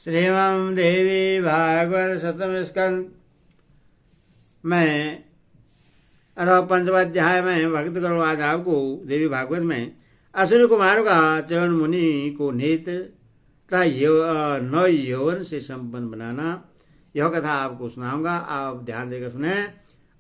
श्रीमद् देवी भागवत शतम स्कंद में अथवा पंचम अध्याय में भक्त गौरवादाव को देवी भागवत में अश्विनी कुमारों का चवन मुनि को नेत्र तथा नौ यौवन से संपन्न बनाना, यह कथा आपको सुनाऊंगा। आप ध्यान देकर सुने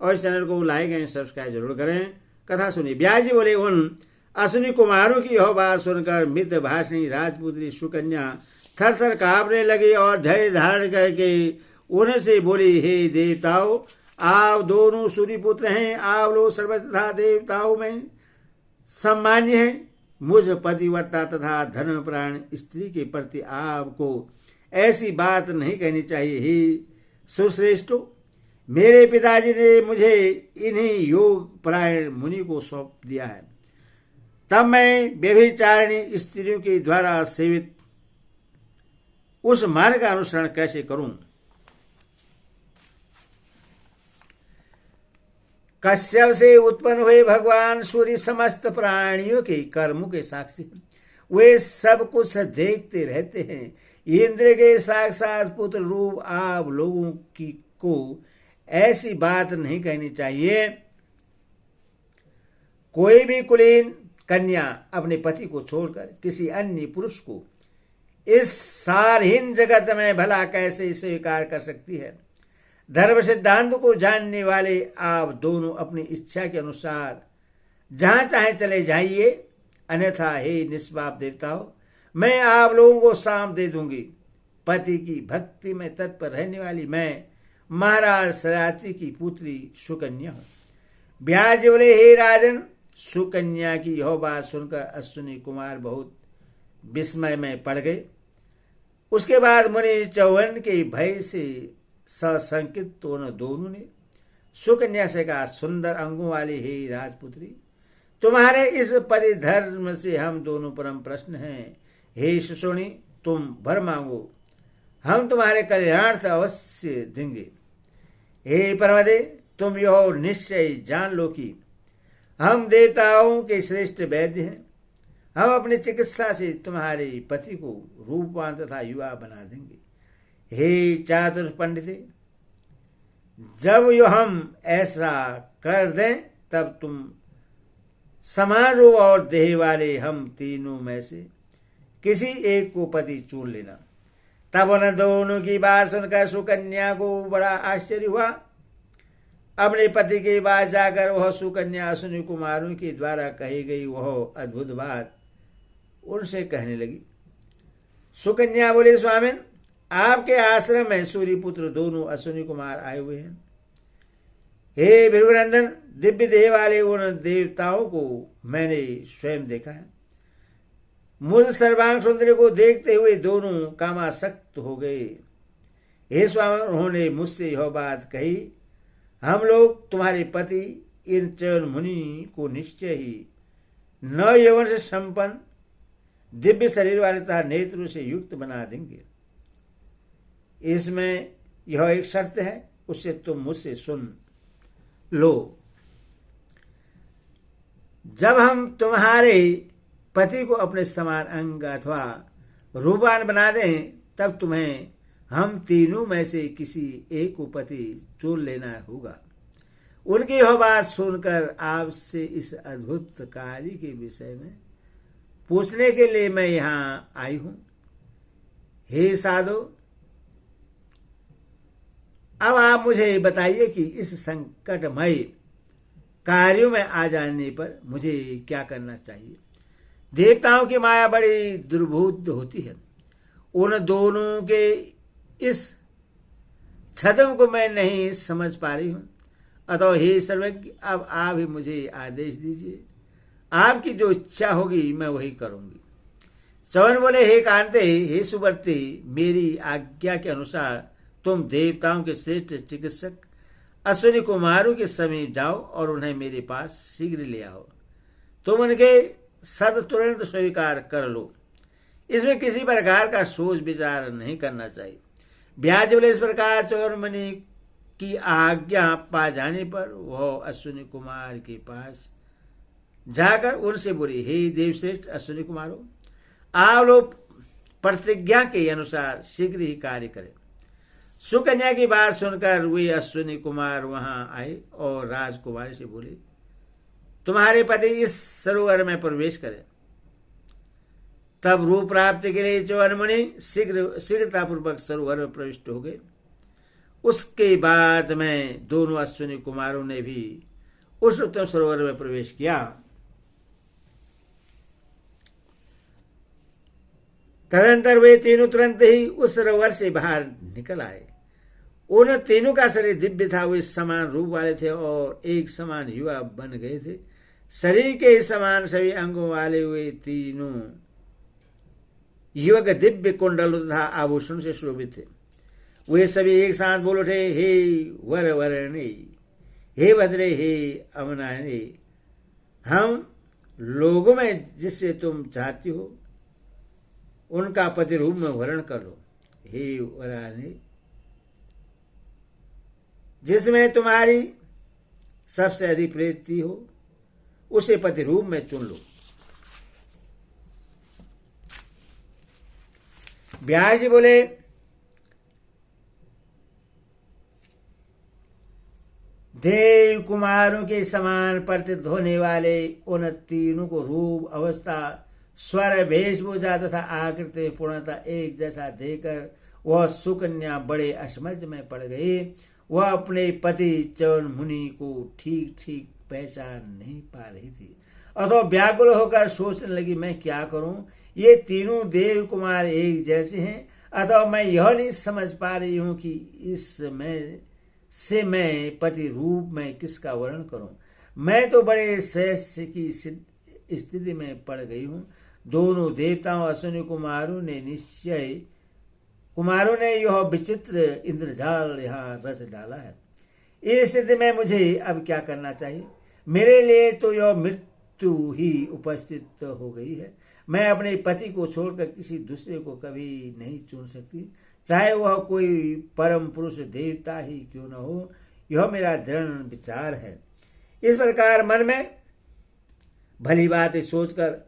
और इस चैनल को लाइक एंड सब्सक्राइब जरूर करें। कथा सुनिए। व्यास जी बोले, उन अश्विनी कुमारों की यह बात सुनकर मित्र भाषणी राजपुत्री सुकन्या थर थर कांपने लगी और धैर्य धारण करके उनसे बोली, हे देवताओं, आप दोनों सूर्य पुत्र हैं। आप लोग सर्वथा देवताओं में सम्मान्य हैं। मुझ पतिव्रता तथा धर्मप्राण स्त्री के प्रति आपको ऐसी बात नहीं कहनी चाहिए। हे सुश्रेष्ठो, मेरे पिताजी ने मुझे इन्हीं योग परायण मुनि को सौंप दिया है। तब मैं व्यभिचारिणी स्त्रियों के द्वारा सेवित उस मार्ग का अनुसरण कैसे करूं? कश्यप से उत्पन्न हुए भगवान सूर्य समस्त प्राणियों के कर्मों के साक्षी हैं। वे सब कुछ देखते रहते हैं। इंद्र के साक्षात पुत्र रूप आप लोगों की को ऐसी बात नहीं कहनी चाहिए। कोई भी कुलीन कन्या अपने पति को छोड़कर किसी अन्य पुरुष को इस सारहीन जगत में भला कैसे स्वीकार कर सकती है? धर्म सिद्धांत को जानने वाले आप दोनों अपनी इच्छा के अनुसार जहां चाहे चले जाइए, अन्यथा हे निष्पाप देवताओं, मैं आप लोगों को शाप दे दूंगी। पति की भक्ति में तत्पर रहने वाली मैं महाराज सराती की पुत्री सुकन्या हूं। व्यास जी बोले, हे राजन, सुकन्या की यह बात सुनकर अश्विनी कुमार बहुत विस्मय में पड़ गए। उसके बाद मुनि चौवन के भय से सशंकित दोनों ने सुकन्या से कहा, सुंदर अंगों वाली हे राजपुत्री, तुम्हारे इस पति धर्म से हम दोनों परम प्रश्न हैं। हे सुशोणी, तुम वर मांगो, हम तुम्हारे कल्याणार्थ अवश्य देंगे। हे परमदे, तुम यह निश्चय जान लो कि हम देवताओं के श्रेष्ठ वैद्य हैं। हम अपनी चिकित्सा से तुम्हारे पति को रूपवान तथा युवा बना देंगे। हे चातुर पंडिते, जब यो हम ऐसा कर दें तब तुम समान रूप और देह वाले हम तीनों में से किसी एक को पति चुन लेना। तब उन दोनों की बात सुनकर सुकन्या को बड़ा आश्चर्य हुआ। अपने पति के पास जाकर वह सुकन्या अश्विनी कुमारों के द्वारा कही गई वह अद्भुत बात उनसे कहने लगी। सुकन्या बोले, स्वामिन, आपके आश्रम में सूर्य पुत्र दोनों अश्विनी कुमार आए हुए हैं। हे भृगुनंदन, दिव्य देह वाले उन देवताओं को मैंने स्वयं देखा है। मुझ सर्वांग सुंदरी को देखते हुए दोनों कामासक्त हो गए। हे स्वामी, उन्होंने मुझसे यह बात कही, हम लोग तुम्हारे पति इन चौवन मुनि को निश्चय ही नौ यौवन से संपन्न दिव्य शरीर वाले तथा नेत्रों से युक्त बना देंगे। इसमें यह एक शर्त है, उससे तुम मुझसे सुन लो। जब हम तुम्हारे पति को अपने समान अंग अथवा रूपवान बना दें, तब तुम्हें हम तीनों में से किसी एक को पति चुन लेना होगा। उनकी यह बात सुनकर आपसे इस अद्भुत कार्य के विषय में पूछने के लिए मैं यहां आई हूं। हे साधो, अब आप मुझे बताइए कि इस संकटमय कार्यों में आ जाने पर मुझे क्या करना चाहिए। देवताओं की माया बड़ी दुर्बोध होती है। उन दोनों के इस छद्म को मैं नहीं समझ पा रही हूं। अतः हे सर्वज्ञ, अब आप ही मुझे आदेश दीजिए। आपकी जो इच्छा होगी मैं वही करूंगी। चवन बोले, हे कांते, हे सुवर्ती, मेरी आज्ञा के अनुसार तुम देवताओं के श्रेष्ठ चिकित्सक अश्विनी कुमारों के समीप जाओ और उन्हें मेरे पास शीघ्र ले आओ। तुम उनके सद तुरंत स्वीकार कर लो। इसमें किसी प्रकार का सोच विचार नहीं करना चाहिए। व्यास बोले, इस प्रकार चौवन मुनि की आज्ञा पा जाने पर वह अश्विनी कुमार के पास जाकर उनसे बोली, हे देवश्रेष्ठ अश्विनी कुमारों, आप लोग प्रतिज्ञा के अनुसार शीघ्र ही कार्य करें। सुकन्या की बात सुनकर वे अश्विनी कुमार वहां आए और राजकुमारी से बोले, तुम्हारे पति इस सरोवर में प्रवेश करें। तब रूप प्राप्ति के लिए च्यवन मुनि शीघ्रतापूर्वक सरोवर में प्रविष्ट हो गए। उसके बाद में दोनों अश्विनी कुमारों ने भी उस उत्तम सरोवर में प्रवेश किया। तदंतर वे तीनों तुरंत ही उस सरोवर से बाहर निकल आए। उन तीनों का शरीर दिव्य था, वे समान रूप वाले थे और एक समान युवा बन गए थे। शरीर के समान सभी अंगों वाले हुए तीनों युवक दिव्य कुंडल तथा आभूषण से शोभित थे। वे सभी एक साथ बोल उठे, हे वर वरणे, हे भद्रे, हे अमनाने, हम लोगों में जिससे तुम चाहती हो उनका पति रूप में वर्ण कर लो। हे वराने, जिसमें तुम्हारी सबसे अधिक प्रीति हो उसे पति रूप में चुन लो। व्यास जी बोले, देव कुमारों के समान प्रतीत होने वाले उन तीनों को रूप, अवस्था, स्वर, वेशभूषा तथा आकृति पूर्णता एक जैसा देकर वह सुकन्या बड़े असमंजस में पड़ गई। वह अपने पति च्यवन मुनि को ठीक ठीक पहचान नहीं पा रही थी अथवा व्याकुल होकर सोचने लगी, मैं क्या करूं? ये तीनों देव कुमार एक जैसे हैं अथवा मैं यह नहीं समझ पा रही हूं कि इसमें से मैं पति रूप में किसका वर्णन करूं। मैं तो बड़े सहस की स्थिति में पड़ गई हूं। दोनों देवताओं अश्विनी कुमारों ने यह विचित्र इंद्रजाल यहाँ रच डाला है। इस स्थिति में मुझे अब क्या करना चाहिए? मेरे लिए तो यह मृत्यु ही उपस्थित हो गई है। मैं अपने पति को छोड़कर किसी दूसरे को कभी नहीं चुन सकती, चाहे वह कोई परम पुरुष देवता ही क्यों न हो। यह मेरा दृढ़ विचार है। इस प्रकार मन में भली बात सोचकर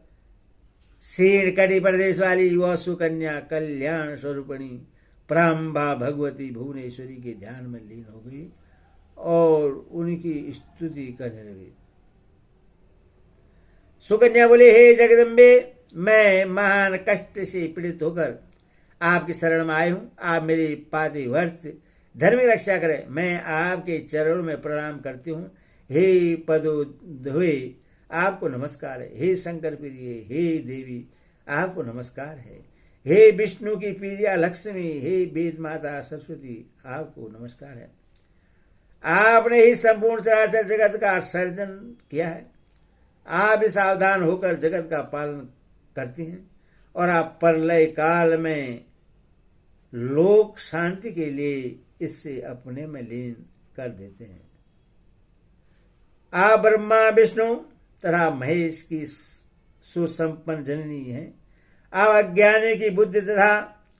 सीण कटी प्रदेश वाली वह सुकन्या कल्याण स्वरूपणी प्रारंभा भगवती भुवनेश्वरी के ध्यान में लीन हो गई और उनकी स्तुति करने लगी। सुकन्या बोले, हे जगदम्बे, मैं महान कष्ट से पीड़ित होकर आपकी शरण में आई हूँ। आप मेरी पातिव्रत्य धर्म की रक्षा करें। मैं आपके चरणों में प्रणाम करती हूँ। हे पदोद्वये, आपको नमस्कार है। हे शंकर प्रिय, हे देवी, आपको नमस्कार है। हे विष्णु की प्रिया लक्ष्मी, हे वेद माता सरस्वती, आपको नमस्कार है। आपने ही संपूर्ण चराचर जगत का सर्जन किया है। आप भी सावधान होकर जगत का पालन करती हैं और आप प्रलय काल में लोक शांति के लिए इससे अपने में लीन कर देते हैं। आप ब्रह्मा विष्णु तथा महेश की सुसंपन्न जननी है। आप अज्ञानी की बुद्धि तथा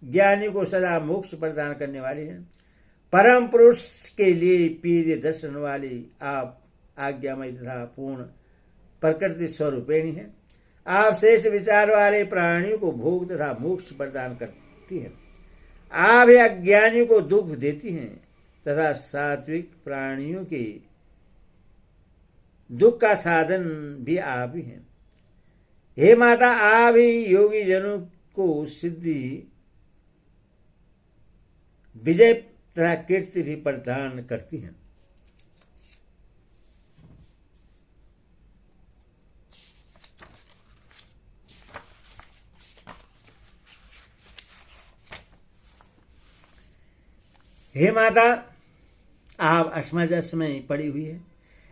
ज्ञानी को सदा मोक्ष प्रदान करने वाली हैं। परम पुरुष के लिए प्रिय दर्शन वाली आप आज्ञामय तथा पूर्ण प्रकृति स्वरूपिणी है। आप श्रेष्ठ विचार वाले प्राणियों को भोग तथा मोक्ष प्रदान करती हैं। आप ही अज्ञानियों को दुख देती हैं तथा सात्विक प्राणियों के दुख का साधन भी आप ही हैं। हे माता, आप ही योगी जनों को सिद्धि, विजय तथा कीर्ति भी प्रदान करती हैं। हे माता, आप असमंजस में पड़ी हुई है।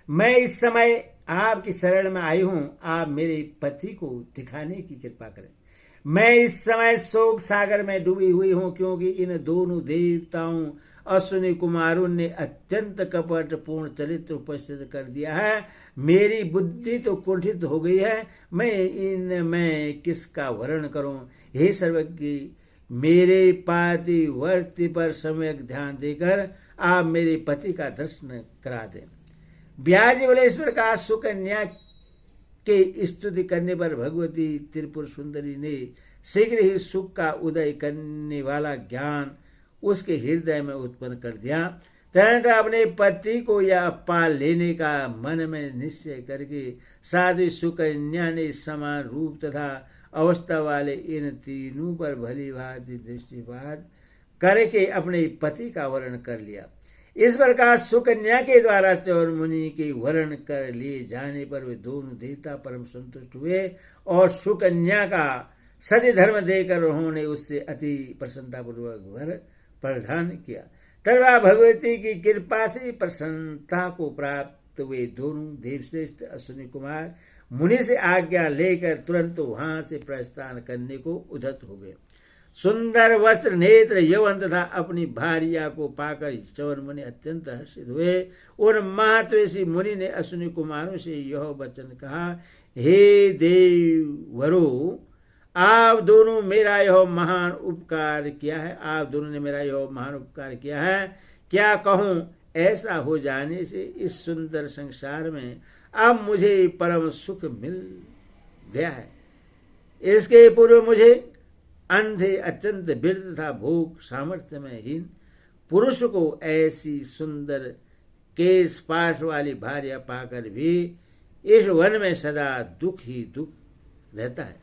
मैं इस समय आपकी शरण में आई हूं। आप मेरे पति को दिखाने की कृपा करें। मैं इस समय शोक सागर में डूबी हुई हूं, क्योंकि इन दोनों देवताओं अश्विनी कुमारों ने अत्यंत कपटपूर्ण चरित्र उपस्थित कर दिया है। मेरी बुद्धि तो कुंठित हो गई है। मैं इनमें किसका वर्ण करूं? हे सर्वज्ञ, मेरे पातिव्रत्य पर सम्यक ध्यान देकर आप मेरे पति का दर्शन करा दें। व्यास जी बोले, इस प्रकार सुकन्या के स्तुति करने पर भगवती त्रिपुर सुंदरी ने शीघ्र ही सुख का उदय करने वाला ज्ञान उसके हृदय में उत्पन्न कर दिया। तदनंतर अपने पति को यह पा लेने का मन में निश्चय करके साध्वी सुकन्या ने समान रूप तथा अवस्था वाले इन तीनों पर भली भांति दृष्टिपात करके अपने पति का वर्ण कर लिया। इस प्रकार सुकन्या के द्वारा च्यवन मुनि के वर्ण कर लिए जाने पर वे दोनों देवता परम संतुष्ट हुए और सुकन्या का सती धर्म देकर उन्होंने उससे अति प्रसन्नतापूर्वक वर प्रदान किया। तब भगवती की कृपा से प्रसन्नता को प्राप्त हुए दोनों देवश्रेष्ठ अश्विनी कुमार मुनि से आज्ञा लेकर तुरंत वहां से प्रस्थान करने को उद्यत हो गए। सुंदर वस्त्र नेत्र यौवन तथा अपनी भार्या को पाकर च्यवन मुनि अत्यंत हर्षित हुए। उन महात्वेशी मुनि ने अश्विनी कुमारों से यह वचन कहा, हे देववरो, आप दोनों मेरा यह महान उपकार किया है। आप दोनों ने मेरा यह महान उपकार किया है। क्या कहूँ, ऐसा हो जाने से इस सुंदर संसार में अब मुझे परम सुख मिल गया है। इसके पूर्व मुझे अंधे अत्यंत वृद्ध तथा भोग सामर्थ्य में हीन पुरुष को ऐसी सुंदर केश पाश वाली भार्या पाकर भी इस वन में सदा दुख ही दुख रहता है।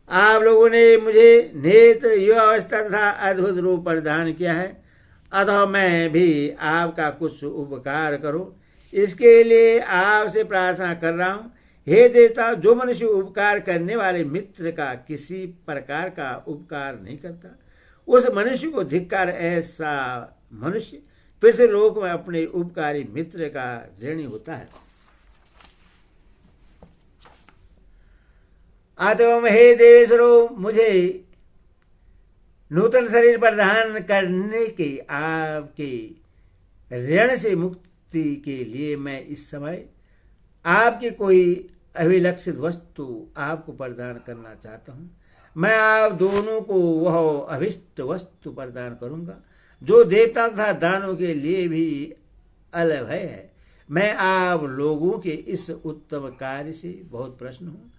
आप लोगों ने मुझे नेत्र युवा अवस्था तथा अद्भुत रूप प्रदान किया है, अतः मैं भी आपका कुछ उपकार करूं, इसके लिए आपसे प्रार्थना कर रहा हूं। हे देवता, जो मनुष्य उपकार करने वाले मित्र का किसी प्रकार का उपकार नहीं करता, उस मनुष्य को धिक्कार। ऐसा मनुष्य फिर से लोक में अपने उपकारी मित्र का ऋणी होता है। आत्म हे देवेश्वरो, मुझे नूतन शरीर प्रदान करने के आपके ऋण से मुक्ति के लिए मैं इस समय आपकी कोई अभिलक्षित वस्तु आपको प्रदान करना चाहता हूँ। मैं आप दोनों को वह अभिष्ट वस्तु प्रदान करूंगा जो देवता तथा दानों के लिए भी अलभय है। मैं आप लोगों के इस उत्तम कार्य से बहुत प्रसन्न हूँ।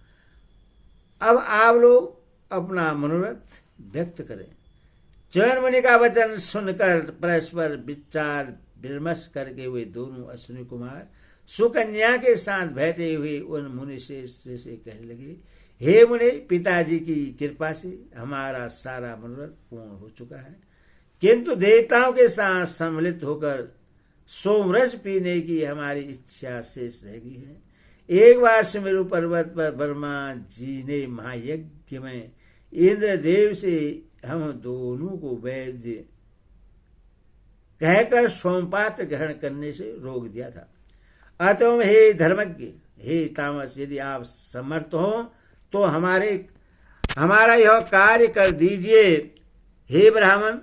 अब आप लोग अपना मनोरथ व्यक्त करें। च्यवन मुनि का वचन सुनकर परस्पर विचार विमर्श करके वे दोनों अश्विनी कुमार सुकन्या के साथ बैठे हुए उन मुनि से कहने लगे, हे मुनि, पिताजी की कृपा से हमारा सारा मनोरथ पूर्ण हो चुका है, किंतु देवताओं के साथ सम्मिलित होकर सोमरस पीने की हमारी इच्छा शेष रह गई है। एक बार सुमेरु पर्वत पर ब्रह्मा जी ने महायज्ञ में इंद्रदेव से हम दोनों को वैद्य कहकर सोमपात ग्रहण करने से रोक दिया था। अतः हे धर्मज्ञ, हे तामस, यदि आप समर्थ हो तो हमारा यह कार्य कर दीजिए। हे ब्राह्मण,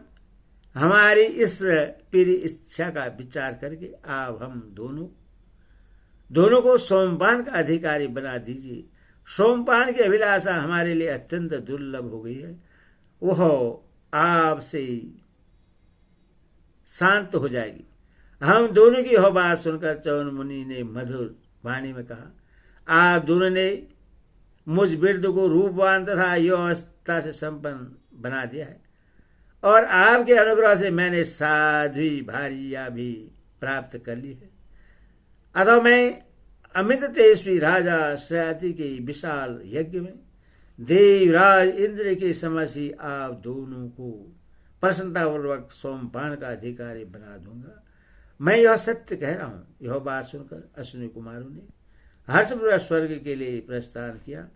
हमारी इस प्रिय इच्छा का विचार करके आप हम दोनों को सोमपान का अधिकारी बना दीजिए। सोमपान की अभिलाषा हमारे लिए अत्यंत दुर्लभ हो गई है, वह आपसे शांत हो जाएगी। हम दोनों की यह बात सुनकर च्यवन मुनि ने मधुर वाणी में कहा, आप दोनों ने मुझ वृद्ध को रूपवान तथा यौवस्था से संपन्न बना दिया है और आपके अनुग्रह से मैंने साध्वी भार्या भी प्राप्त कर ली है। अतः मैं अमित तेजस्वी राजा श्रेयाति के विशाल यज्ञ में देवराज इंद्र के समसी आप दोनों को प्रसन्नतापूर्वक सोमपान का अधिकारी बना दूंगा। मैं यह सत्य कह रहा हूं। यह बात सुनकर अश्विनी कुमारों ने हर्षपूर्वक स्वर्ग के लिए प्रस्थान किया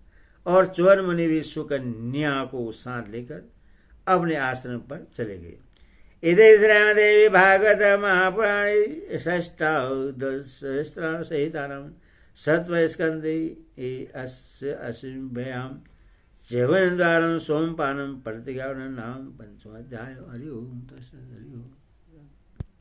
और च्यवन मुनि भी सुकन्या को साथ लेकर अपने आश्रम पर चले गए। इति श्रीमद्देवी भागवत महापुराणे षष्ठादश सहितानां सप्तमस्कन्धे अस्य अश्विभ्यां च्यवनद्वारं सोमपानं प्रतिज्ञानं नाम पंचमोऽध्यायः। हरि ओम तत्सत्। हरि ओम।